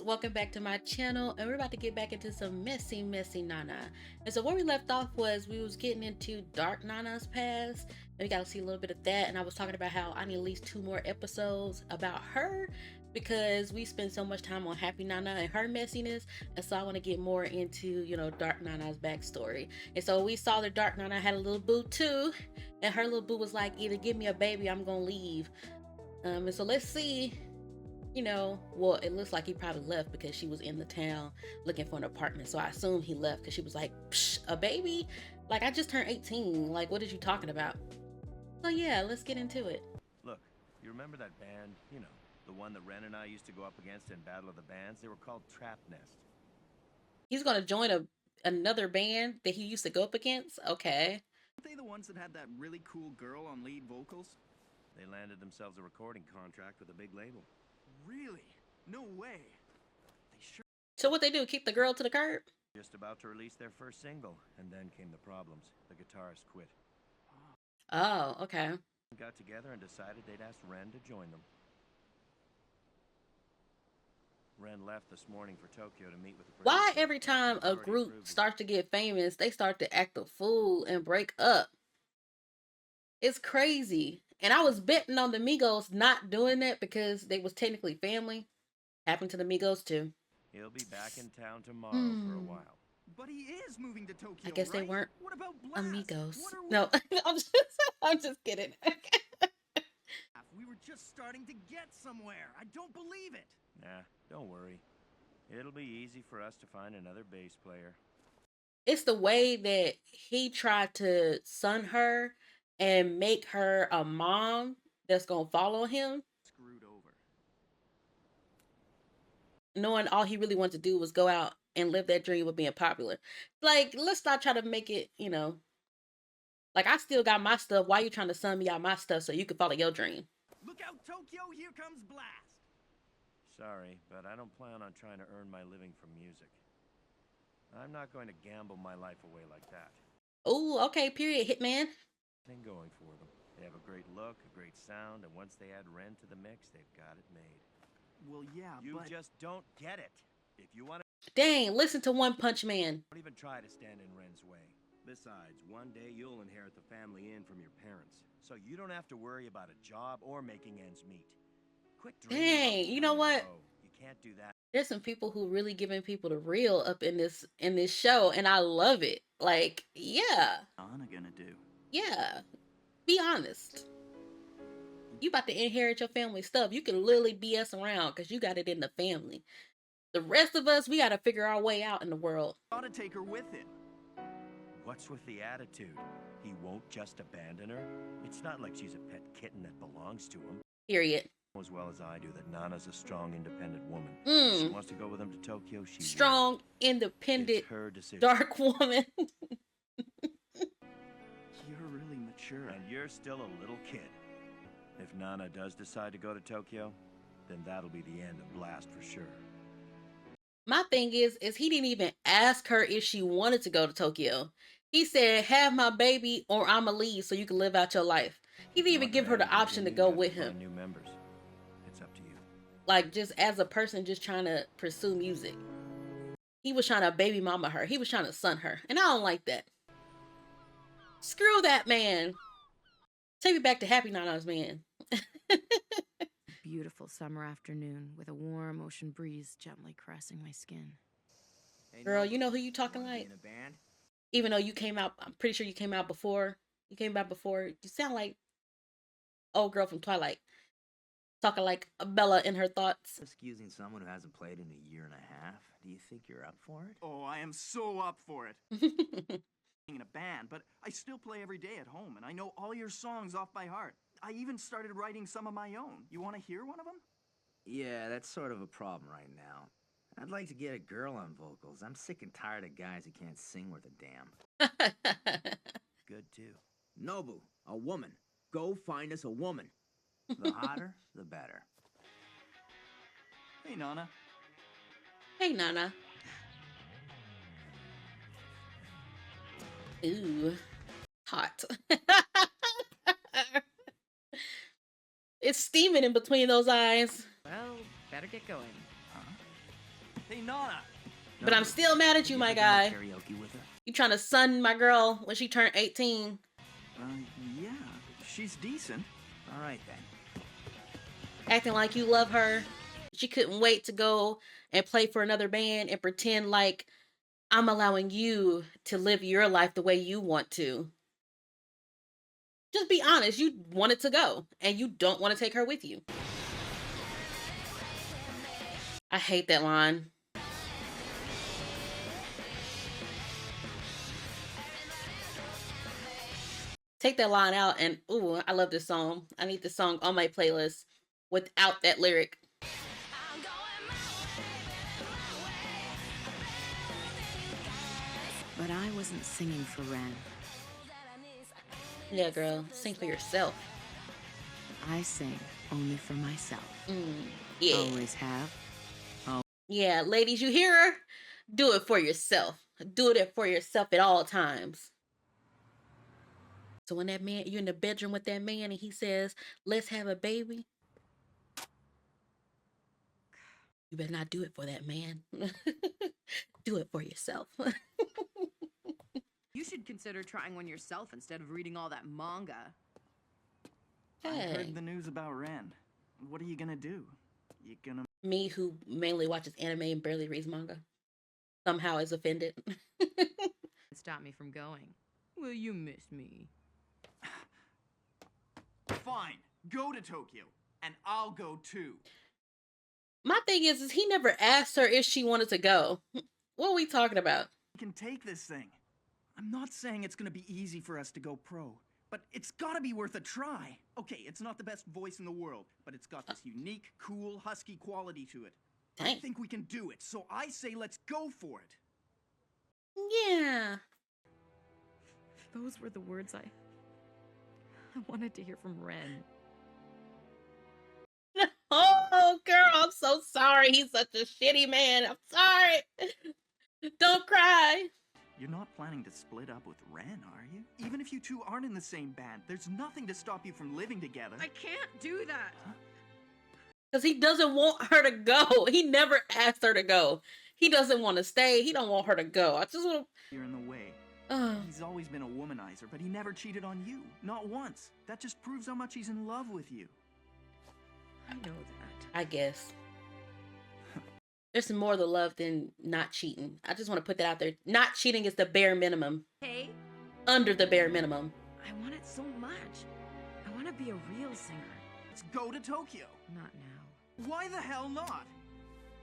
welcome back to my channel, and we're about to get back into some messy Nana. And so where we left off was we was getting into Dark Nana's past, and we got to see a little bit of that. And I was talking about how I need at least 2 more episodes about her because we spend so much time on Happy Nana and her messiness, and so I want to get more into, you know, Dark Nana's backstory. And so we saw that Dark Nana had a little boo too, and her little boo was like, either give me a baby, I'm gonna leave. And so let's see. You know, well, it looks like he probably left because she was in the town looking for an apartment. So I assume he left because she was like, psh, a baby? Like, I just turned 18. Like, what are you talking about? So yeah, let's get into it. Look, you remember that band? You know, the one that Ren and I used to go up against in Battle of the Bands? They were called Trap Nest. He's going to join another band that he used to go up against? Okay. Aren't they the ones that had that really cool girl on lead vocals? They landed themselves a recording contract with a big label. Really? No way. They sure. So what they do, keep the girl to the curb? Just about to release their first single, and then came the problems. The guitarist quit. Oh, okay. Got together and decided they'd ask Ren to join them. Ren left this morning for Tokyo to meet with the producer. Why every time a group starts to get famous, they start to act a fool and break up? It's crazy. And I was betting on the Migos not doing that because they was technically family. Happened to the Migos too. He'll be back in town tomorrow for a while. But he is moving to Tokyo. I guess right? they weren't What about Blast? amigos. What are we... No, I'm just kidding. We were just starting to get somewhere. I don't believe it. Nah, don't worry. It'll be easy for us to find another bass player. It's the way that he tried to son her and make her a mom that's gonna follow him, Screwed over. knowing all he really wanted to do was go out and live that dream of being popular. Like, let's not try to make it, you know, like, I still got my stuff. Why you trying to son me out my stuff so you can follow your dream? Look out, Tokyo! Here comes Blast. Sorry, but I don't plan on trying to earn my living from music. I'm not going to gamble my life away like that. Oh, okay, period, hitman. Thing going for them. They have a great look, a great sound, and once they add Ren to the mix, they've got it made. Well, yeah, You but... just don't get it. If you want to... Dang, listen to One Punch Man. Don't even try to stand in Ren's way. Besides, one day you'll inherit the family inn from your parents, so you don't have to worry about a job or making ends meet. Quit dreaming. Dang, you know what? You can't do that. There's some people who really giving people the real up in this show, and I love it. Like, yeah. Anna gonna do? Yeah. Be honest. You about to inherit your family stuff. You can literally BS around because you got it in the family. The rest of us, we got to figure our way out in the world. Ought to take her with him. What's with the attitude? He won't just abandon her? It's not like she's a pet kitten that belongs to him. Period. As well as I do that Nana's a strong, independent woman. If she wants to go with him to Tokyo, she strong, will. independent, It's her decision. dark woman. You're really mature. And you're still a little kid. If Nana does decide to go to Tokyo, then that'll be the end of Blast for sure. My thing is he didn't even ask her if she wanted to go to Tokyo. He said, have my baby or I'ma leave so you can live out your life. He didn't even give her the option to go with him. New members. It's up to you. Like, just as a person just trying to pursue music. He was trying to baby mama her. He was trying to son her. And I don't like that. Screw that man. Take me back to Happy Nana's man. Beautiful summer afternoon with a warm ocean breeze gently caressing my skin. Girl, you know who you talking like? In a band? Even though you came out, I'm pretty sure you came out before. You came out before. You sound like old girl from Twilight. Talking like Bella in her thoughts. Excusing someone who hasn't played in a year and a half. Do you think you're up for it? Oh, I am so up for it. In a band, but I still play every day at home, and I know all your songs off by heart. I even started writing some of my own. You want to hear one of them? Yeah, that's sort of a problem right now. I'd like to get a girl on vocals. I'm sick and tired of guys who can't sing worth a damn. Good too. Nobu, a woman. Go find us a woman. The hotter, the better. Hey, Nana. Hey, Nana. Ooh, hot. It's steaming in between those eyes. Well, better get going. Huh? Hey, Nana. But I'm still mad at you, my guy. Karaoke with her? You trying to sun my girl when she turned 18. Yeah. She's decent. All right, then. Acting like you love her. She couldn't wait to go and play for another band and pretend like I'm allowing you to live your life the way you want to. Just be honest. You wanted to go and you don't want to take her with you. I hate that line. Take that line out and, ooh, I love this song. I need this song on my playlist without that lyric. But I wasn't singing for Ren. Yeah, girl, sing for yourself. I sing only for myself. Yeah. Always have. Yeah, ladies, you hear her? Do it for yourself. Do it for yourself at all times. So when that man, you're in the bedroom with that man and he says, let's have a baby, you better not do it for that man. Do it for yourself. You should consider trying one yourself instead of reading all that manga. I Hey. heard the news about Ren. What are you gonna do? You gonna... Me, who mainly watches anime and barely reads manga, somehow is offended. Stop me from going. Will you miss me? Fine. Go to Tokyo. And I'll go too. My thing is he never asked her if she wanted to go. What are we talking about? We can take this thing. I'm not saying it's gonna be easy for us to go pro, but it's gotta be worth a try. Okay, it's not the best voice in the world, but it's got this unique, cool, husky quality to it. I Dang. think we can do it, so I say let's go for it. Yeah. Those were the words I wanted to hear from Ren. Oh, girl, I'm so sorry. He's such a shitty man. I'm sorry. Don't cry. You're not planning to split up with Ren, are you? Even if you two aren't in the same band, there's nothing to stop you from living together. I can't do that. Because he doesn't want her to go. He never asked her to go. He doesn't want to stay. He don't want her to go. I just want You're in the way. to... He's always been a womanizer, but he never cheated on you. Not once. That just proves how much he's in love with you. I know that. I guess. There's more to love than not cheating. I just want to put that out there. Not cheating is the bare minimum. Hey, Under the bare minimum. I want it so much. I want to be a real singer. Let's go to Tokyo. Not now. Why the hell not?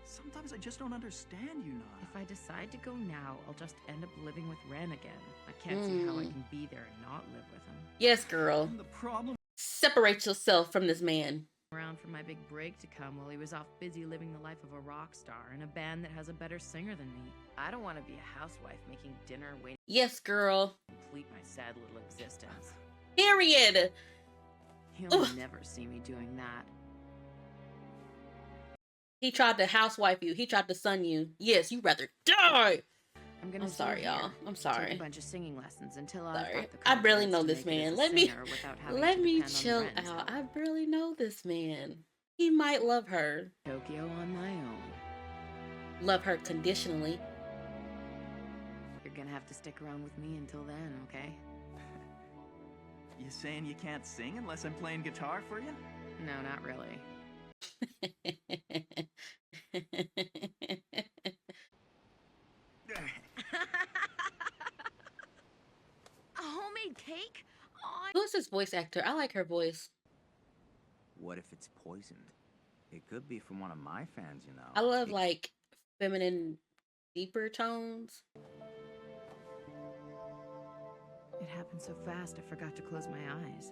Sometimes I just don't understand you, Nana. If I decide to go now, I'll just end up living with Ren again. I can't see how I can be there and not live with him. Yes, girl. And the problem... Separate yourself from this man. Around for my big break to come while he was off busy living the life of a rock star in a band that has a better singer than me. I don't want to be a housewife making dinner waiting Yes, girl. to complete my sad little existence. Period. He'll Ugh. never see me doing that. He tried to housewife you. He tried to son you. Yes, you'd rather die. I'm I'm stay sorry, here, y'all. I'm Take sorry. a bunch of singing lessons until I've Sorry. got the I barely confidence know to this make it as man. a Let me singer without having let to me depend on chill Ren's out. help. I barely know this man. He might love her. Tokyo on my own. Love her conditionally. You're gonna have to stick around with me until then, okay? You saying you can't sing unless I'm playing guitar for you? No, not really. A homemade cake? Oh, Who's this voice actor? I like her voice. What if it's poisoned? It could be from one of my fans, you know. I love It- like feminine, deeper tones. it happened so fast I forgot to close my eyes.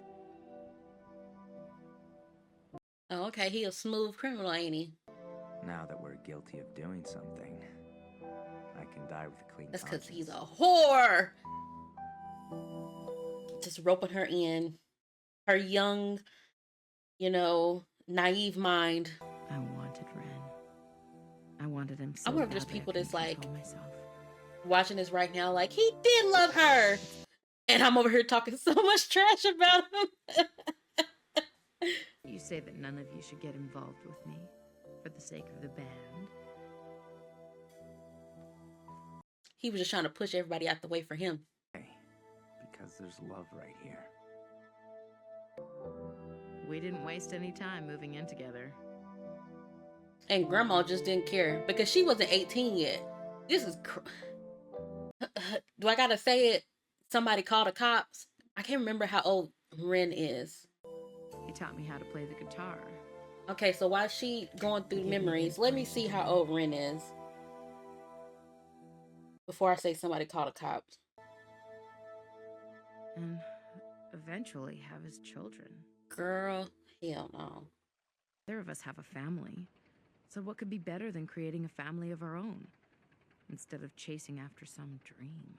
Oh, okay. He a smooth criminal, ain't he? Now that we're guilty of doing something, I can die with a clean That's because conscience. he's a whore. Just roping her in. Her young, naive mind. I wanted Ren. I wanted him so I wonder if there's badly people couldn't that's like control myself. watching this right now, like, he did love her. And I'm over here talking so much trash about him. You say that none of you should get involved with me for the sake of the band. He was just trying to push everybody out the way for him. Hey, because there's love right here. We didn't waste any time moving in together. And Grandma just didn't care because she wasn't 18 yet. This is... Do I gotta say it? Somebody called the cops? I can't remember how old Ren is. He taught me how to play the guitar. Okay, so while she going through memories, let me see how old Ren is. Before I say somebody called the cops. And eventually have his children. Girl, hell no. Neither of us have a family. So what could be better than creating a family of our own? Instead of chasing after some dream.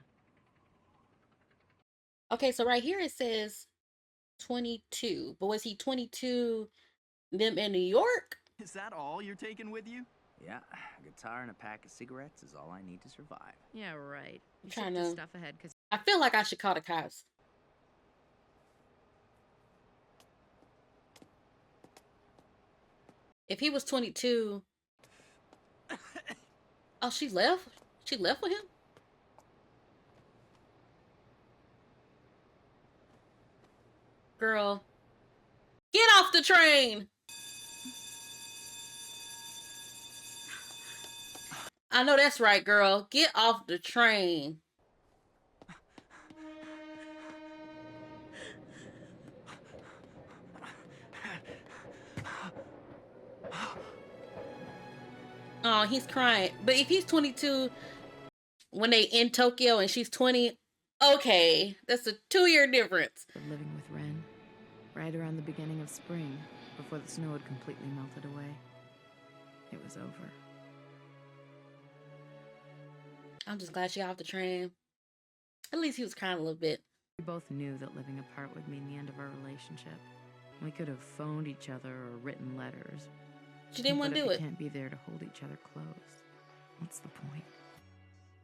Okay, so right here it says 22. But was he 22 them in New York? Is that all you're taking with you? Yeah, a guitar and a pack of cigarettes is all I need to survive. Yeah, right. You I'm should trying the to... stuff ahead, because I feel like I should call the cops. If he was 22... Oh, she left? She left with him? Girl, get off the train! I know that's right, girl. Get off the train. Oh, he's crying. But if he's 22 when they in Tokyo and she's 20, okay, that's a 2-year difference. living with Ren, right around the beginning of spring, before the snow had completely melted away. It was over. I'm just glad she got off the train. At least he was crying a little bit. We both knew that living apart would mean the end of our relationship. We could have phoned each other or written letters. She didn't want to do But it. if we can't be there to hold each other close, what's the point?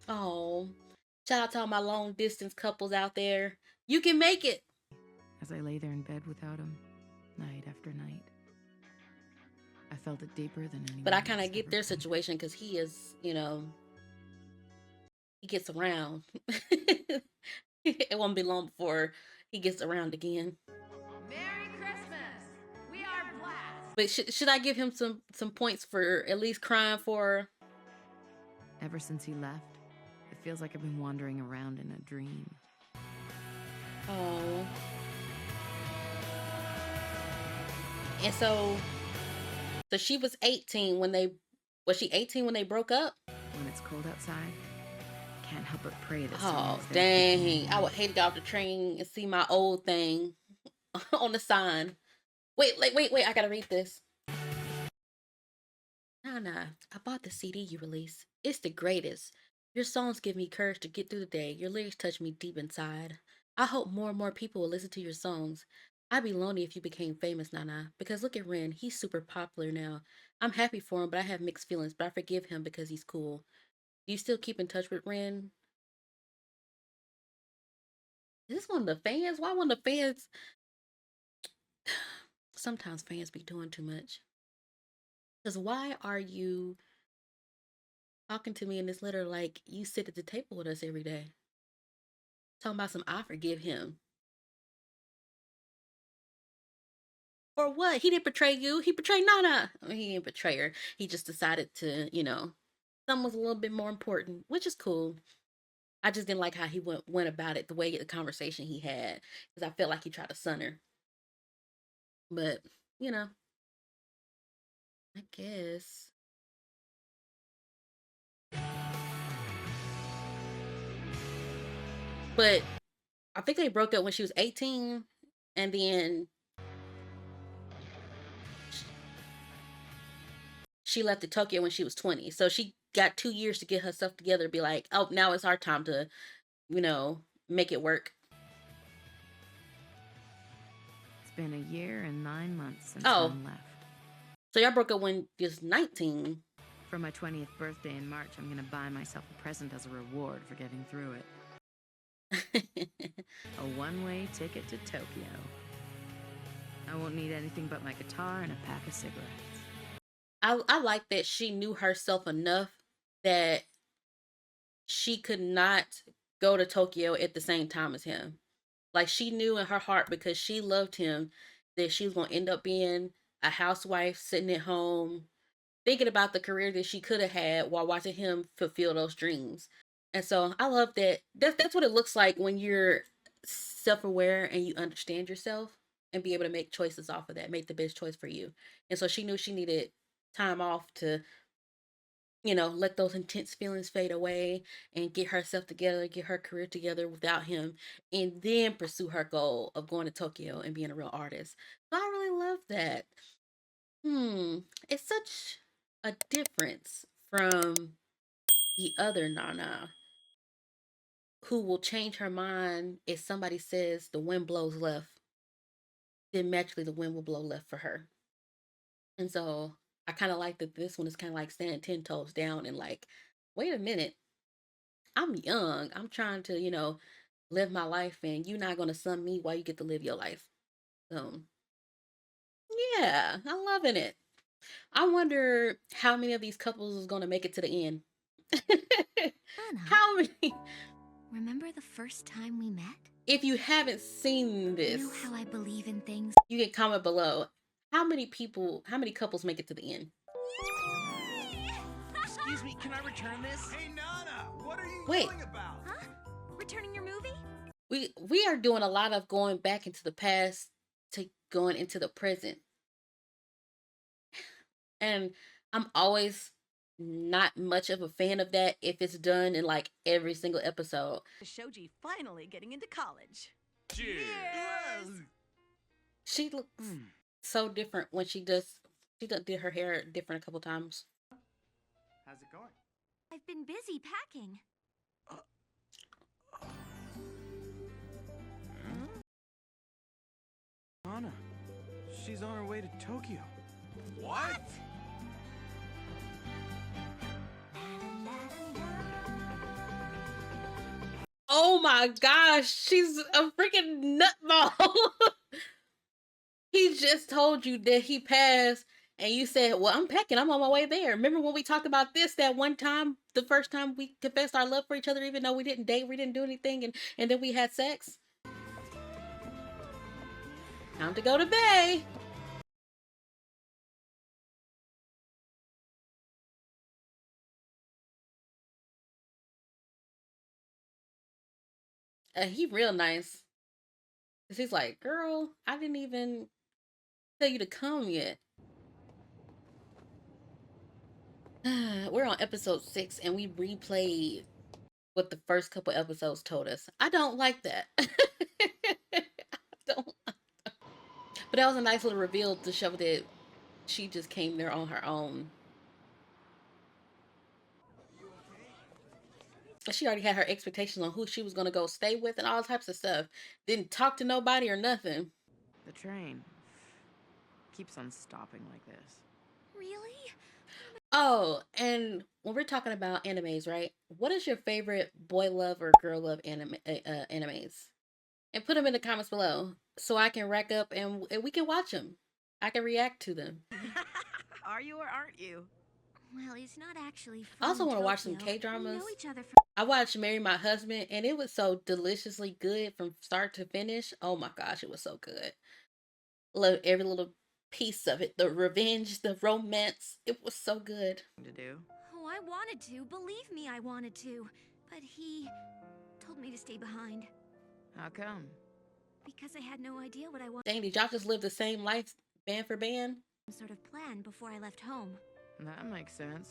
Oh, shout out to all my long distance couples out there. You can make it. As I lay there in bed without him, night after night, I felt it deeper than anyone. But I kind else of get ever their could. situation because he is, you know, he gets around. It won't be long before he gets around again. Merry Christmas! We are blessed! But should I give him some points for at least crying for her? Ever since he left, it feels like I've been wandering around in a dream. Oh. And so she was 18 when they... Was she 18 when they broke up? When it's cold outside, I can't help but pray that Oh, someone's there to keep dang. me I warm. would hate to get off the train and see my old thing on the sign. Wait. I gotta read this. Nah. I bought the CD you released. It's the greatest. Your songs give me courage to get through the day. Your lyrics touch me deep inside. I hope more and more people will listen to your songs. I'd be lonely if you became famous, Nana. Because look at Ren. He's super popular now. I'm happy for him, but I have mixed feelings. But I forgive him because he's cool. Do you still keep in touch with Ren? Is this one of the fans? Why one of the fans? Sometimes fans be doing too much. Because why are you talking to me in this letter like you sit at the table with us every day? Talking about some I forgive him. For what? He didn't betray you. He betrayed Nana. I mean, he didn't betray her. He just decided to, you know, something was a little bit more important, which is cool. I just didn't like how he went about it, the way the conversation he had, because I felt like he tried to sun her. But, you know, I guess. But I think they broke up when she was 18, and then she left to Tokyo when she was 20. So she got 2 years to get herself together to be like, oh, now it's our time to, you know, make it work. It's been a year and 9 months since Oh. Ren left. So y'all broke up when you was 19. For my 20th birthday in March, I'm gonna buy myself a present as a reward for getting through it. A one-way ticket to Tokyo. I won't need anything but my guitar and a pack of cigarettes. I like that she knew herself enough that she could not go to Tokyo at the same time as him. Like, she knew in her heart, because she loved him, that she was going to end up being a housewife sitting at home thinking about the career that she could have had while watching him fulfill those dreams. And so I love that. That's what it looks like when you're self-aware and you understand yourself and be able to make choices off of that, make the best choice for you. And so she knew she needed time off to, let those intense feelings fade away and get herself together, get her career together without him, and then pursue her goal of going to Tokyo and being a real artist. So I really love that. It's such a difference from the other Nana, who will change her mind if somebody says the wind blows left, then magically the wind will blow left for her. And so I kind of like that this one is kind of like standing 10 toes down and like, wait a minute, I'm young. I'm trying to, live my life, and you're not going to sun me while you get to live your life. So, yeah, I'm loving it. I wonder how many of these couples is going to make it to the end. Anna, How many? remember the first time we met? If you haven't seen You this, know how I believe in things? you can comment below. How many couples make it to the end? Excuse me, can I return this? Hey, Nana, what are you Wait. yelling about? Huh? Returning your movie? We are doing a lot of going back into the past to going into the present. And I'm always not much of a fan of that if it's done in like every single episode. Shoji finally getting into college. Cheers. She looks so different when she did her hair different a couple times. How's it going? I've been busy packing. Anna, she's on her way to Tokyo. What? Oh my gosh, she's a freaking nutball. He just told you that he passed, and you said, well, I'm packing, I'm on my way there. Remember when we talked about this that one time, the first time we confessed our love for each other, even though we didn't date, we didn't do anything, and then we had sex? Time to go to Bay. He real nice. Cause he's like, girl, I didn't even tell you to come yet. We're on episode 6, and we replayed what the first couple episodes told us. I don't like that. I don't. But that was a nice little reveal to show that she just came there on her own. She already had her expectations on who she was going to go stay with and all types of stuff. Didn't talk to nobody or nothing. The train keeps on stopping like this. Really? Oh, and when we're talking about animes, right? What is your favorite boy love or girl love animes? And put them in the comments below so I can rack up and we can watch them. I can react to them. Are you or aren't you? Well, he's not actually from I also want to watch some Tokyo. K-dramas. We know each other from... I watched Marry My Husband, and it was so deliciously good from start to finish. Oh my gosh, it was so good. Love every little piece of it. The revenge, the romance. It was so good. To do? Oh, I wanted to. Believe me, I wanted to. But he told me to stay behind. How come? Because I had no idea what I wanted. Dang, did y'all just live the same life band for band? Sort of plan before I left home. That makes sense.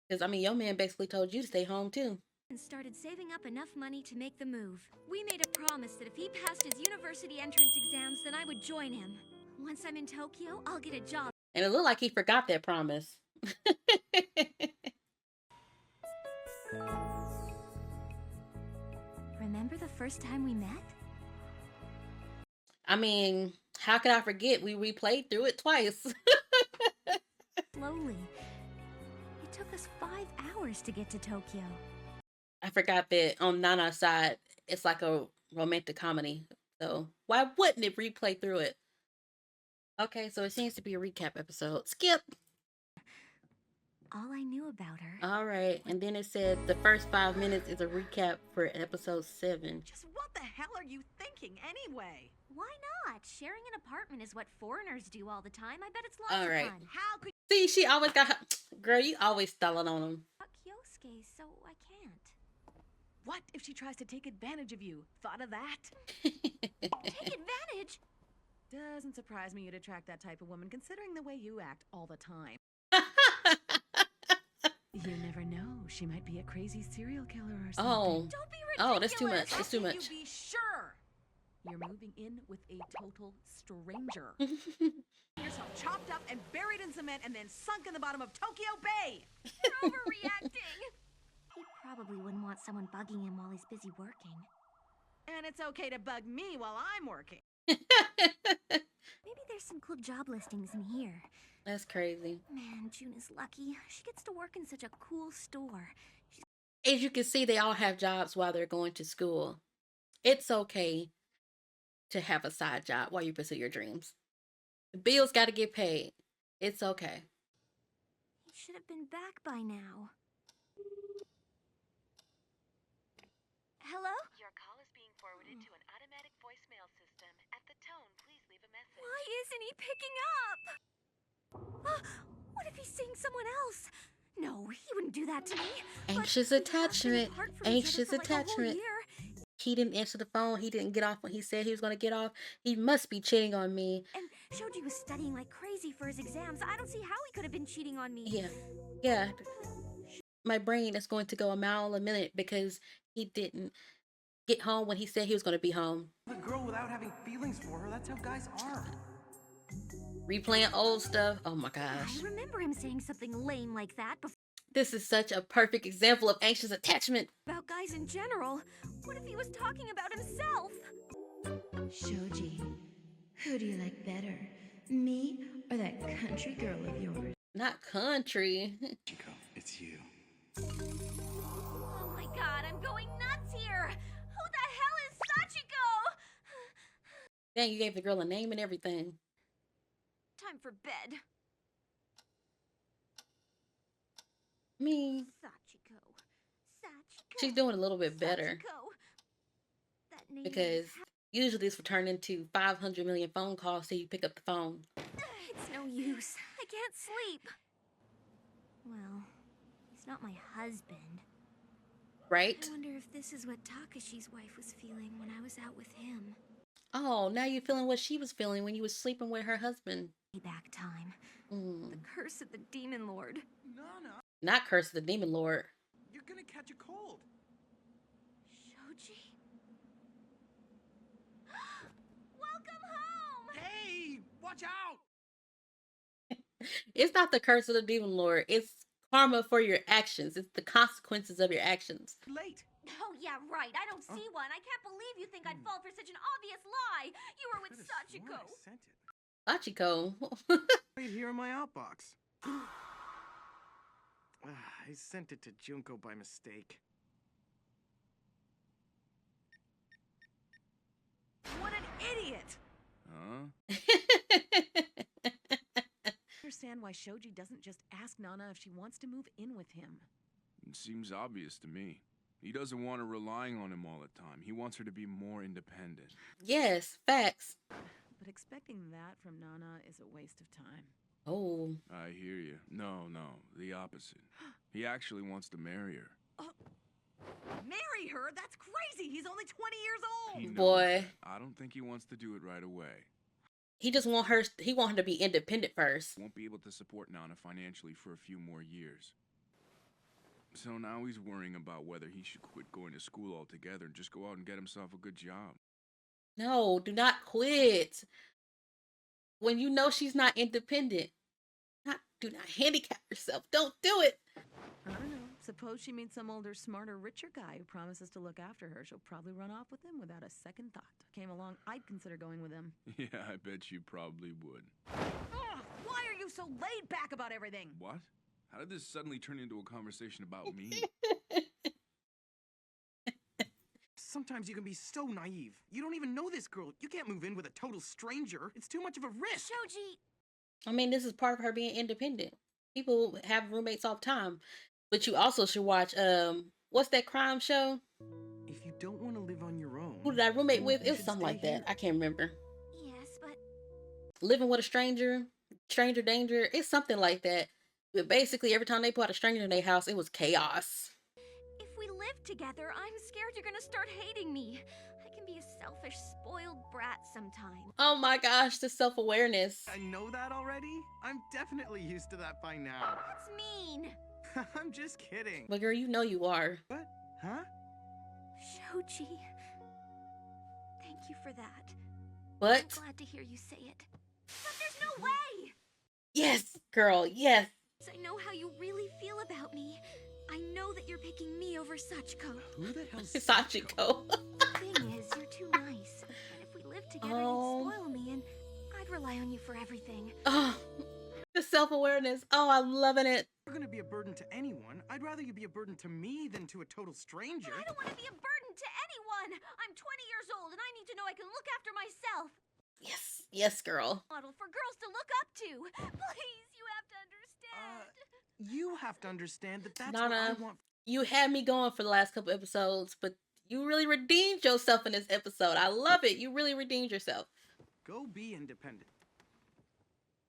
Because, I mean, your man basically told you to stay home, too. And started saving up enough money to make the move. We made a promise that if he passed his university entrance exams, then I would join him. Once I'm in Tokyo, I'll get a job. And it looked like he forgot that promise. Remember the first time we met? I mean, how could I forget? We replayed through it twice. Slowly. It took us 5 hours to get to Tokyo. I forgot that on Nana's side, it's like a romantic comedy. So why wouldn't it replay through it? Okay, so it seems to be a recap episode. Skip. all I knew about her. All right, and then it said the first 5 minutes is a recap for episode 7. Just what the hell are you thinking anyway? Why not? Sharing an apartment is what foreigners do all the time. I bet it's lots All of right. fun. How could See, she always got her. Girl, you always stalling on him. Fuck Yosuke, so I can't. What if she tries to take advantage of you? Thought of that? Take advantage? Doesn't surprise me you'd attract that type of woman considering the way you act all the time. You never know. She might be a crazy serial killer or something. Oh, Don't be ridiculous. oh, that's too much. How It's too can much. you be sure? You're moving in with a total stranger. Yourself chopped up and buried in cement and then sunk in the bottom of Tokyo Bay. You're overreacting. He probably wouldn't want someone bugging him while he's busy working. And it's okay to bug me while I'm working. Maybe there's some cool job listings in here. That's crazy. Man, June is lucky. She gets to work in such a cool store. As you can see, they all have jobs while they're going to school. It's okay to have a side job while you pursue your dreams. The bills got to get paid. It's okay. He should have been back by now. Hello? Your call is being forwarded to an automatic voicemail system. At the tone, please leave a message. Why isn't he picking up? What if he's seeing someone else? No, he wouldn't do that to me. But Anxious we've not been attachment. apart from each other Anxious for like a whole attachment. year. He didn't answer the phone. He didn't get off when he said he was going to get off. He must be cheating on me. And Shoji was studying like crazy for his exams. I don't see how he could have been cheating on me. Yeah. Yeah. My brain is going to go a mile a minute because he didn't get home when he said he was going to be home. The girl without having feelings for her, that's how guys are. Replaying old stuff. Oh my gosh. I remember him saying something lame like that before. This is such a perfect example of anxious attachment. About guys in general. What if he was talking about himself? Shoji, who do you like better? Me or that country girl of yours? Not country. Chico, it's you. Oh my god, I'm going nuts here! Who the hell is Sachiko? Dang, you gave the girl a name and everything. Time for bed. Me. Sachiko. She's doing a little bit better. Sachiko. That name Because is... usually this will turn into 500 million phone calls till you pick up the phone. It's no use. I can't sleep. Well, he's not my husband. Right? I wonder if this is what Takashi's wife was feeling when I was out with him. Oh, now you're feeling what she was feeling when you was sleeping with her husband. Back time. Mm. The curse of the demon lord. Nana, Not Curse of the Demon Lord. you're gonna catch a cold. Shoji. Welcome home! Hey, watch out! It's not the Curse of the Demon Lord. It's karma for your actions. It's the consequences of your actions. Late. Oh, yeah, right. I don't see one. I can't believe you think I'd fall for such an obvious lie. You were with Could've sworn Sachiko. I sent it. Achiko. Right here in my outbox. I sent it to Junko by mistake. What an idiot! Huh? Understand why Shoji doesn't just ask Nana if she wants to move in with him. It seems obvious to me. He doesn't want her relying on him all the time. He wants her to be more independent. Yes, facts. But expecting that from Nana is a waste of time. Oh. I hear you. No, the opposite. He actually wants to marry her. Marry her? That's crazy! He's only 20 years old! He knows Boy. that. I don't think he wants to do it right away. He just want her to be independent first. Won't be able to support Nana financially for a few more years. So now he's worrying about whether he should quit going to school altogether and just go out and get himself a good job. No, do not quit. When you know she's not independent, do not handicap yourself. Don't do it. I don't know. Suppose she meets some older, smarter, richer guy who promises to look after her. She'll probably run off with him without a second thought. Came along, I'd consider going with him. Yeah, I bet you probably would. Ugh, why are you so laid back about everything? What? How did this suddenly turn into a conversation about me? Sometimes you can be so naive. You don't even know this girl. You can't move in with a total stranger. It's too much of a risk. Shoji. I mean, this is part of her being independent. People have roommates all the time. But you also should watch what's that crime show? If you don't want to live on your own, Who did I roommate then with? you It was should something stay like that. here. I can't remember. Yes, but Living with a stranger, stranger danger. It's something like that. But basically, every time they put a stranger in their house, it was chaos. if we live together, I'm scared you're gonna start hating me. I can be a selfish, spoiled brat sometimes. Oh my gosh, the self awareness. I know that already. I'm definitely used to that by now. That's mean. I'm just kidding. But girl, you know you are. What? Huh? Shoji. Thank you for that. But I'm glad to hear you say it. But there's no way! yes, girl, yes. I know how you really feel about me. I know that you're picking me over Sachiko. Who the hell's Sachiko. The thing is, you're too nice. And if we lived together, you'd spoil me, and I'd rely on you for everything. Oh, the self awareness. Oh, I'm loving it. You're gonna be a burden to anyone. I'd rather you be a burden to me than to a total stranger. I don't want to be a burden to anyone. I'm 20 years old, and I need to know I can look after myself. Yes, yes, girl. Model for girls to look up to. Please, you have to understand. You have to understand that that's Nana, what I want. you had me going for the last couple episodes, but you really redeemed yourself in this episode. I love it. You really redeemed yourself. Go be independent.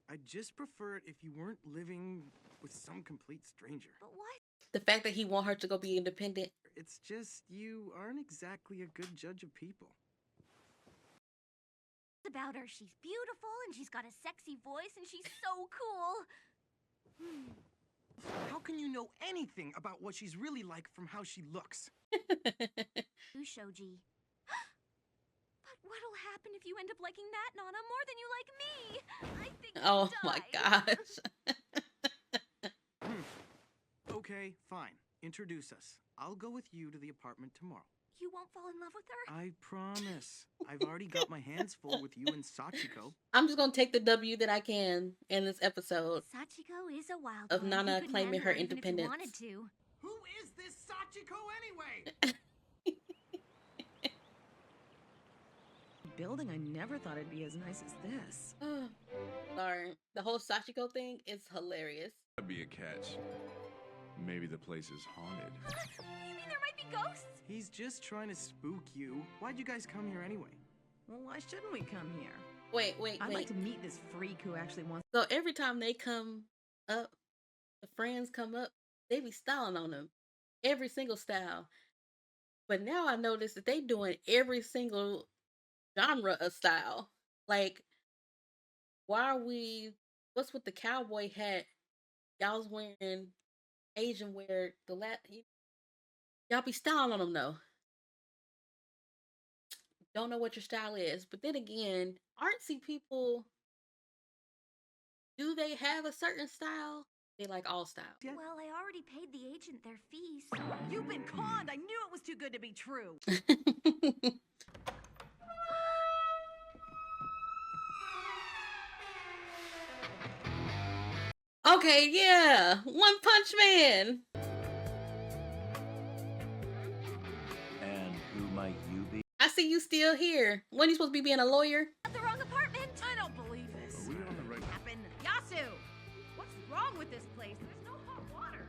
I'd just prefer it if you weren't living with some complete stranger. But what? The fact that he want her to go be independent. It's just you aren't exactly a good judge of people. About her, she's beautiful, and she's got a sexy voice, and she's so cool. How can you know anything about what she's really like from how she looks? You, Shoji. But what'll happen if you end up liking that Nana more than you like me? I think Oh you'll my die. gosh. Okay, fine. Introduce us. I'll go with you to the apartment tomorrow. You won't fall in love with her? I promise. I've already got my hands full with you and Sachiko. I'm just gonna take the W that I can in this episode Sachiko is a wild of one. Nana You couldn't claiming handle her even if you independence. wanted to. Who is this Sachiko anyway? Building, I never thought it'd be as nice as this. Sorry, the whole Sachiko thing is hilarious. That'd be a catch. Maybe the place is haunted. You mean there might be ghosts? He's just trying to spook you. Why'd you guys come here anyway? Well, why shouldn't we come here? Wait. I'd like to meet this freak who actually wants. So every time they come up, the friends come up, they be styling on them. Every single style. But now I notice that they doing every single genre of style. Like, why are we, what's with the cowboy hat? Y'all's wearing Asian wear, y'all be styling on them though. Don't know what your style is. But then again, artsy people, do they have a certain style? They like all styles. Well, I already paid the agent their fees. You've been conned. I knew it was too good to be true. Okay, yeah. One Punch Man. And who might you be? I see you still here. When you supposed to be being a lawyer? At the wrong apartment. I don't believe this. Are we on the right? Happen. Yasu! What's wrong with this place? There's no hot water.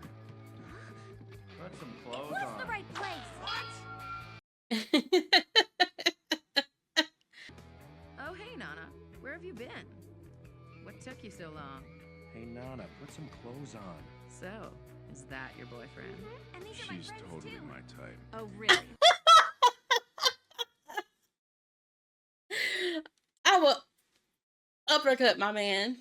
Put some It clothes was on. the right place. Oh, hey, Nana. Where have you been? What took you so long? Hey, Nana, put some clothes on. So, is that your boyfriend? And these are my She's friends totally too. my type. Oh, really? I will uppercut my man.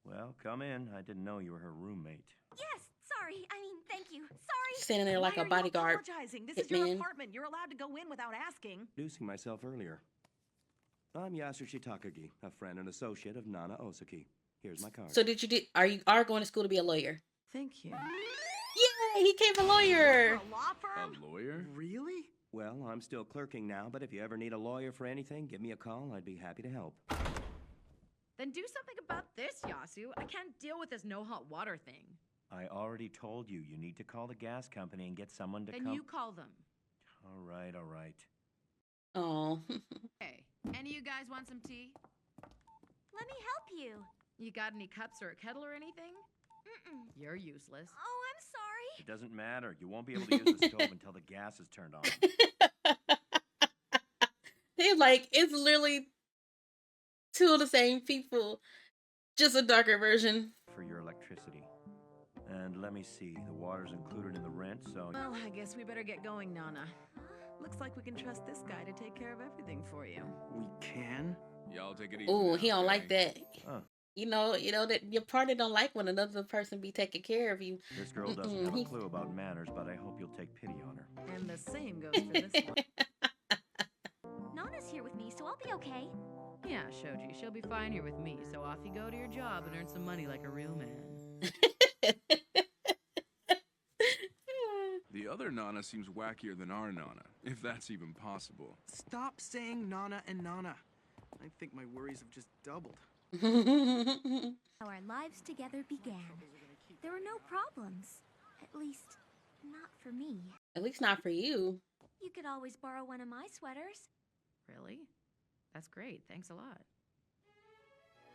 Well, come in. I didn't know you were her roommate. Yes, sorry. I mean, thank you. Sorry. Standing there like Why a are bodyguard. You apologizing? This is your hitman. apartment. You're allowed to go in without asking. Introducing myself earlier. I'm Yasushi Takagi, a friend and associate of Nana Osaki. Here's my card. So are you going to school to be a lawyer? Thank you. Yay, he came a lawyer. For a law firm? A lawyer? Really? Well, I'm still clerking now, but if you ever need a lawyer for anything, give me a call. I'd be happy to help. Then do something about this, Yasu. I can't deal with this no hot water thing. I already told you, you need to call the gas company and get someone to Then come. you call them. All right, all right. Oh. Hey, any of you guys want some tea? Let me help you. You got any cups or a kettle or anything? You're useless. Oh, I'm sorry. It doesn't matter. You won't be able to use the stove until the gas is turned on. They're like, it's literally two of the same people, just a darker version. For your electricity. And let me see, the water's included in the rent, so... Well, I guess we better get going, Nana. Looks like we can trust this guy to take care of everything for you. We can? Y'all take it easy. Oh, now, he don't like okay? that. Huh. You know that your partner don't like when another person be taking care of you. This girl doesn't have a clue about manners, but I hope you'll take pity on her. And the same goes for this one. Nana's here with me, so I'll be okay. Yeah, Shoji, she'll be fine here with me, so off you go to your job and earn some money like a real man. The other Nana seems wackier than our Nana, if that's even possible. Stop saying Nana and Nana. I think my worries have just doubled. How our lives together began. There were no problems. At least, not for me. At least not for you. You could always borrow one of my sweaters. Really? That's great. Thanks a lot.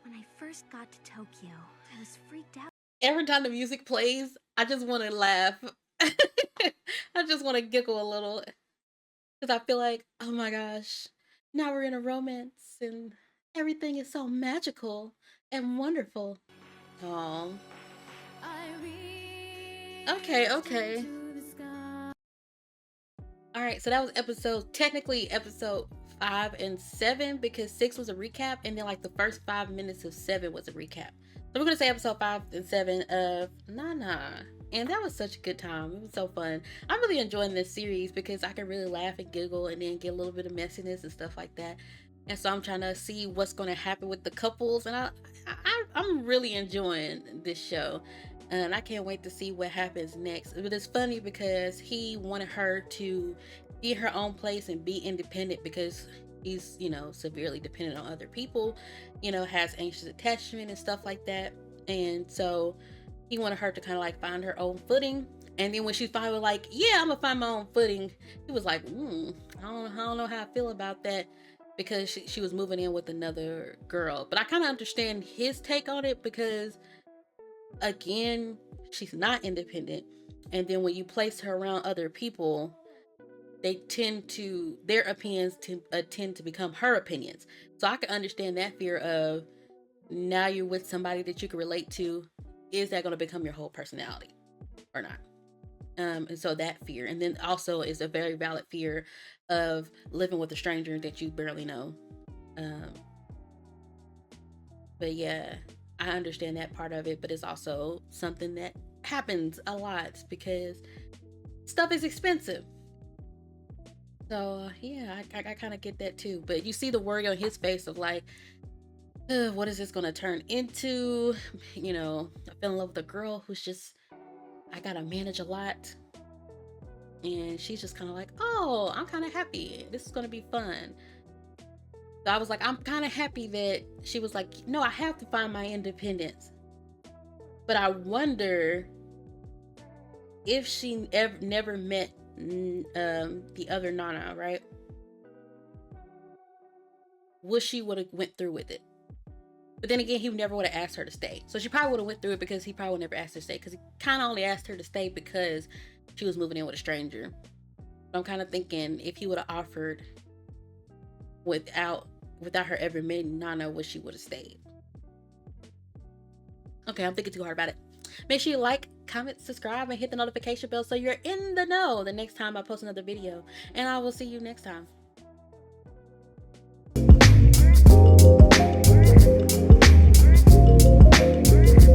When I first got to Tokyo, I was freaked out. Every time the music plays, I just want to laugh. I just want to giggle a little. Because I feel like, oh my gosh, now we're in a romance and everything is so magical and wonderful. Oh. Okay. All right, so that was technically episode 5 and 7, because 6 was a recap, and then like the first 5 minutes of 7 was a recap. So we're gonna say episode 5 and 7 of Nana. And that was such a good time. It was so fun. I'm really enjoying this series because I can really laugh and giggle and then get a little bit of messiness and stuff like that. And so I'm trying to see what's going to happen with the couples. And I'm really enjoying this show. And I can't wait to see what happens next. But it's funny because he wanted her to be in her own place and be independent because he's, severely dependent on other people, has anxious attachment and stuff like that. And so he wanted her to kind of like find her own footing. And then when she finally like, yeah, I'm gonna find my own footing, he was like, I don't know how I feel about that, because she was moving in with another girl. But I kind of understand his take on it, because again, she's not independent. And then when you place her around other people, their opinions tend to become her opinions. So I can understand that fear of, now you're with somebody that you can relate to. Is that going to become your whole personality or not? And so that fear. And then also is a very valid fear of living with a stranger that you barely know. But yeah, I understand that part of it, but it's also something that happens a lot because stuff is expensive. So yeah, I kind of get that too. But you see the worry on his face of like, what is this going to turn into? I fell in love with a girl who's just, I got to manage a lot. And she's just kind of like, oh, I'm kind of happy. This is going to be fun. So I was like, I'm kind of happy that she was like, no, I have to find my independence. But I wonder if she never met the other Nana, right? Would she would have went through with it? But then again, he never would have asked her to stay. So she probably would have went through it because he probably would never asked her to stay. Because he kind of only asked her to stay because she was moving in with a stranger. But I'm kind of thinking if he would have offered without her ever meeting Nana, would she would have stayed? Okay, I'm thinking too hard about it. Make sure you like, comment, subscribe, and hit the notification bell so you're in the know the next time I post another video. And I will see you next time.